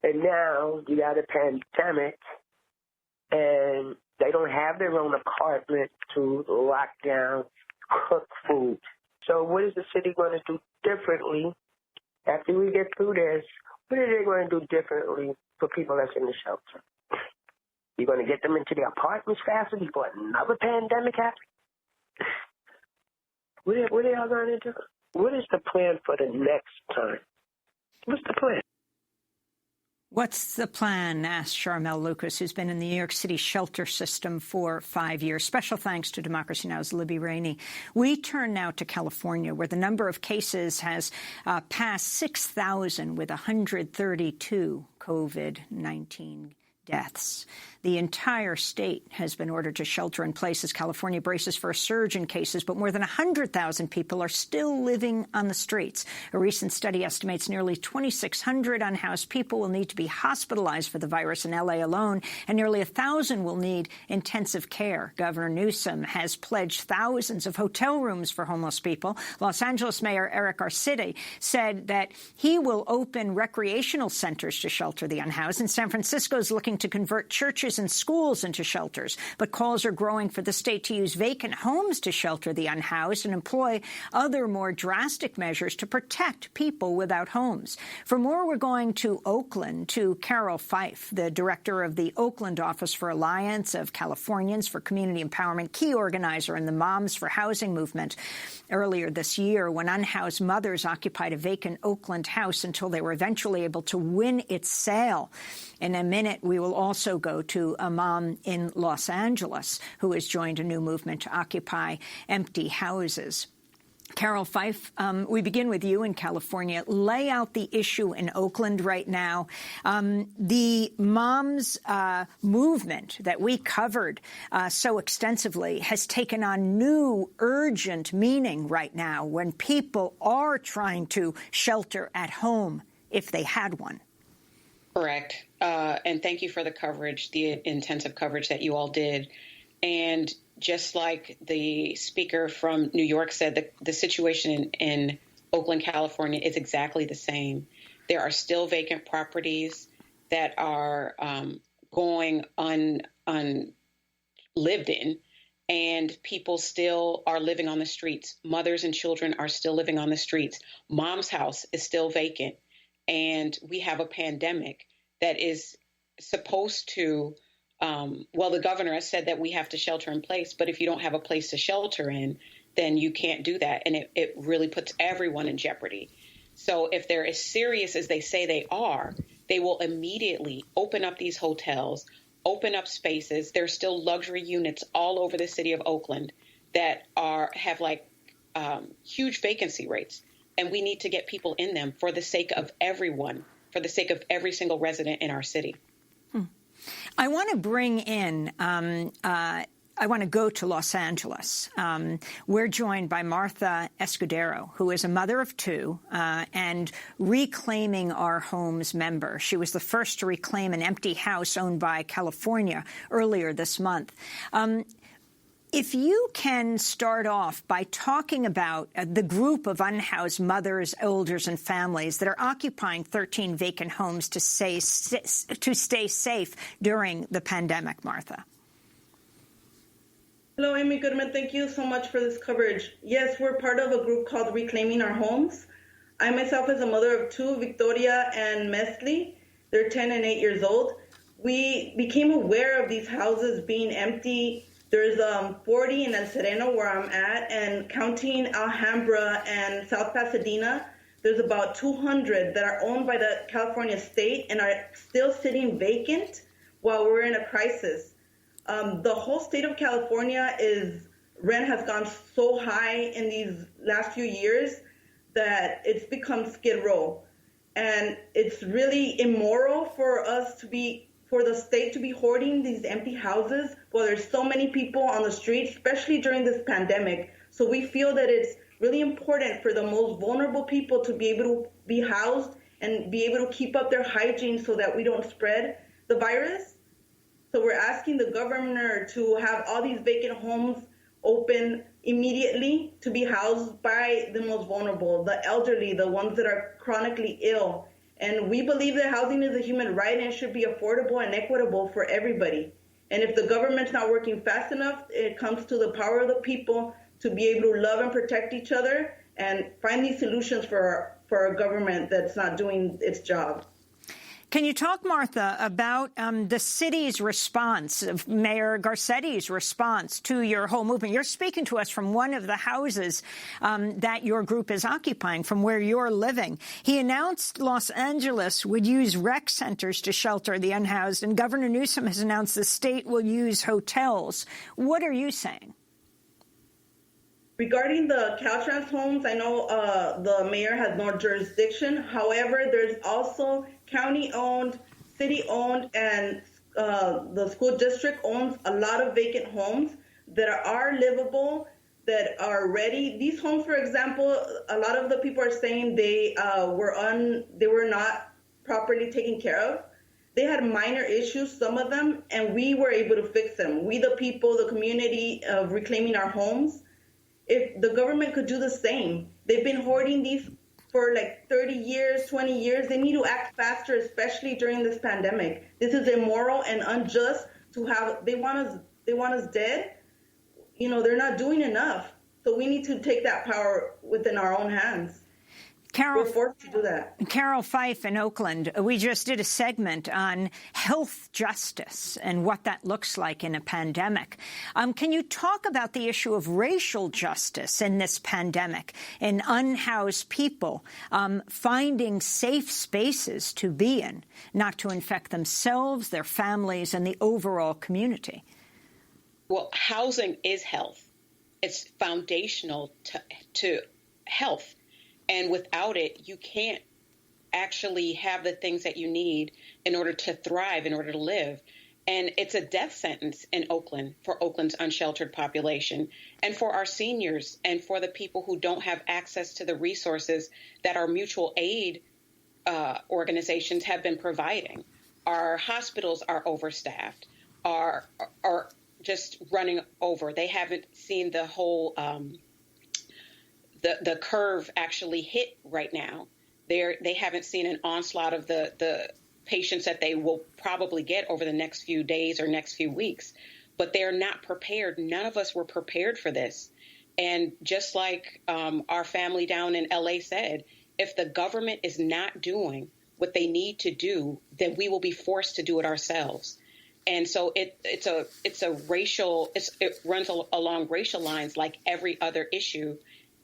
and now you got a pandemic, and they don't have their own apartment to lock down, cook food. So what is the city going to do differently after we get through this? What are they going to do differently for people that's in the shelter? You're going to get them into the apartments faster before another pandemic happens? What are y'all going to do? What is the plan for the next time? What's the plan? What's the plan? Asked Charmel Lucas, who's been in the New York City shelter system for 5 years. Special thanks to Democracy Now!'s Libby Rainey. We turn now to California, where the number of cases has passed 6,000 with 132 COVID-19 deaths. The entire state has been ordered to shelter in place as California braces for a surge in cases, but more than 100,000 people are still living on the streets. A recent study estimates nearly 2,600 unhoused people will need to be hospitalized for the virus in L.A. alone, and nearly 1,000 will need intensive care. Governor Newsom has pledged thousands of hotel rooms for homeless people. Los Angeles Mayor Eric Garcetti said that he will open recreational centers to shelter the unhoused, and San Francisco is looking to convert churches and schools into shelters. But calls are growing for the state to use vacant homes to shelter the unhoused and employ other more drastic measures to protect people without homes. For more, we're going to Oakland, to Carol Fife, the director of the Oakland Office for Alliance of Californians for Community Empowerment, key organizer in the Moms for Housing movement. Earlier this year, when unhoused mothers occupied a vacant Oakland house until they were eventually able to win its sale. In a minute, we will also go to a mom in Los Angeles who has joined a new movement to occupy empty houses. Carol Fife, we begin with you in California. Lay out the issue in Oakland right now. The moms movement that we covered so extensively has taken on new urgent meaning right now when people are trying to shelter at home if they had one. Correct. And thank you for the coverage, the intensive coverage that you all did. And just like the speaker from New York said, the situation in Oakland, California is exactly the same. There are still vacant properties that are going unlived in, and people still are living on the streets. Mothers and children are still living on the streets. Mom's house is still vacant. And we have a pandemic that is supposed to, the governor has said that we have to shelter in place, but if you don't have a place to shelter in, then you can't do that. And it really puts everyone in jeopardy. So if they're as serious as they say they are, they will immediately open up these hotels, open up spaces. There's still luxury units all over the city of Oakland that have huge vacancy rates. And we need to get people in them for the sake of everyone, for the sake of every single resident in our city. I want to bring in, I want to go to Los Angeles. We're joined by Martha Escudero, who is a mother of two and Reclaiming Our Homes member. She was the first to reclaim an empty house owned by California earlier this month. If you can start off by talking about the group of unhoused mothers, elders, and families that are occupying 13 vacant homes to stay safe during the pandemic, Martha. Hello, Amy Goodman. Thank you so much for this coverage. Yes, we're part of a group called Reclaiming Our Homes. I myself, as a mother of two, Victoria and Mesli, they're 10 and 8 years old. We became aware of these houses being empty. There's 40 in El Sereno where I'm at, and counting Alhambra and South Pasadena, there's about 200 that are owned by the California state and are still sitting vacant while we're in a crisis. The whole state of California rent has gone so high in these last few years that it's become Skid Row. And it's really immoral for the state to be hoarding these empty houses while there's so many people on the streets, especially during this pandemic. So we feel that it's really important for the most vulnerable people to be able to be housed and be able to keep up their hygiene so that we don't spread the virus. So we're asking the governor to have all these vacant homes open immediately to be housed by the most vulnerable, the elderly, the ones that are chronically ill. And we believe that housing is a human right and should be affordable and equitable for everybody. And if the government's not working fast enough, it comes to the power of the people to be able to love and protect each other and find these solutions for a government that's not doing its job. Can you talk, Martha, about the city's response, Mayor Garcetti's response to your whole movement? You're speaking to us from one of the houses that your group is occupying, from where you're living. He announced Los Angeles would use rec centers to shelter the unhoused, and Governor Newsom has announced the state will use hotels. What are you saying? Regarding the Caltrans homes, I know the mayor has no jurisdiction. However, there's also county-owned, city-owned, and the school district owns a lot of vacant homes that are livable, that are ready. These homes, for example, a lot of the people are saying they were not properly taken care of. They had minor issues, some of them, and we were able to fix them. We, the people, the community, of reclaiming our homes. If the government could do the same, they've been hoarding these for like 30 years, 20 years. They need to act faster, especially during this pandemic. This is immoral and unjust to have. They want us dead. You know, they're not doing enough. So we need to take that power within our own hands. Carol, we're forced to do that. Carol Fife in Oakland, we just did a segment on health justice and what that looks like in a pandemic. Can you talk about the issue of racial justice in this pandemic and unhoused people finding safe spaces to be in, not to infect themselves, their families, and the overall community? Well, housing is health. It's foundational to health. And without it, you can't actually have the things that you need in order to thrive, in order to live. And it's a death sentence in Oakland for Oakland's unsheltered population and for our seniors and for the people who don't have access to the resources that our mutual aid organizations have been providing. Our hospitals are overstaffed, are just running over. They haven't seen the whole the curve actually hit right now. They haven't seen an onslaught of the patients that they will probably get over the next few days or next few weeks, but they're not prepared. None of us were prepared for this. And just like our family down in LA said, if the government is not doing what they need to do, then we will be forced to do it ourselves. And so it runs along racial lines like every other issue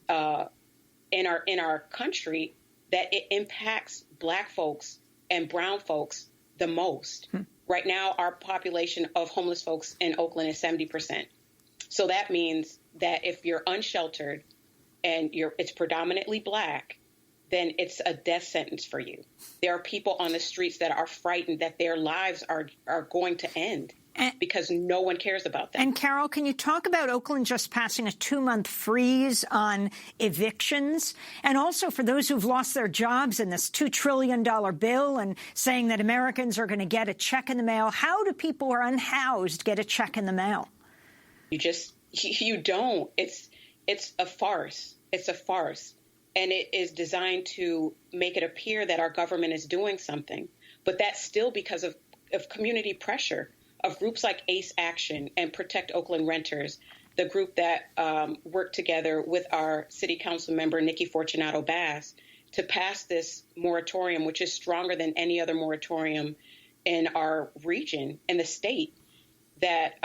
in our country, that it impacts Black folks and brown folks the most. Right now, our population of homeless folks in Oakland is 70%. So that means that if you're unsheltered and it's predominantly Black, then it's a death sentence for you. There are people on the streets that are frightened that their lives are going to end. Because no one cares about them. And Carol, can you talk about Oakland just passing a 2-month freeze on evictions? And also for those who've lost their jobs in this $2 trillion bill and saying that Americans are going to get a check in the mail. How do people who are unhoused get a check in the mail? You don't. It's a farce. It's a farce. And it is designed to make it appear that our government is doing something. But that's still because of community pressure. Of groups like ACE Action and Protect Oakland Renters, the group that worked together with our city council member, Nikki Fortunato Bass, to pass this moratorium, which is stronger than any other moratorium in our region, in the state, that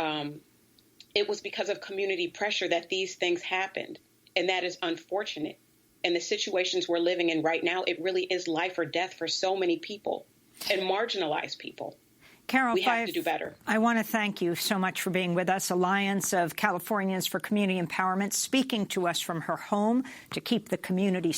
it was because of community pressure that these things happened. And that is unfortunate. And the situations we're living in right now, it really is life or death for so many people and marginalized people. Carol we Fife, have to do better. I want to thank you so much for being with us. Alliance of Californians for Community Empowerment, speaking to us from her home to keep the community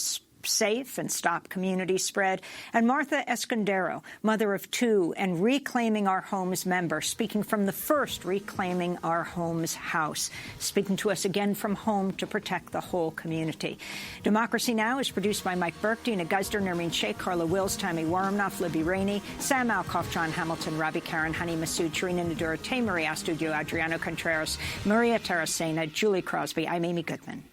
safe and stop community spread. And Martha Escondero, mother of 2 and Reclaiming Our Homes member, speaking from the first Reclaiming Our Homes house, speaking to us again from home to protect the whole community. Democracy Now! Is produced by Mike Burke, Dina Guzder, Nermeen Sheikh, Carla Wills, Tammy Warmnoff, Libby Rainey, Sam Alcoff, John Hamilton, Ravi Karen, Hani Masood, Sharina Nadura, Tay Maria Studio, Adriano Contreras, Maria Terracena, Julie Crosby. I'm Amy Goodman.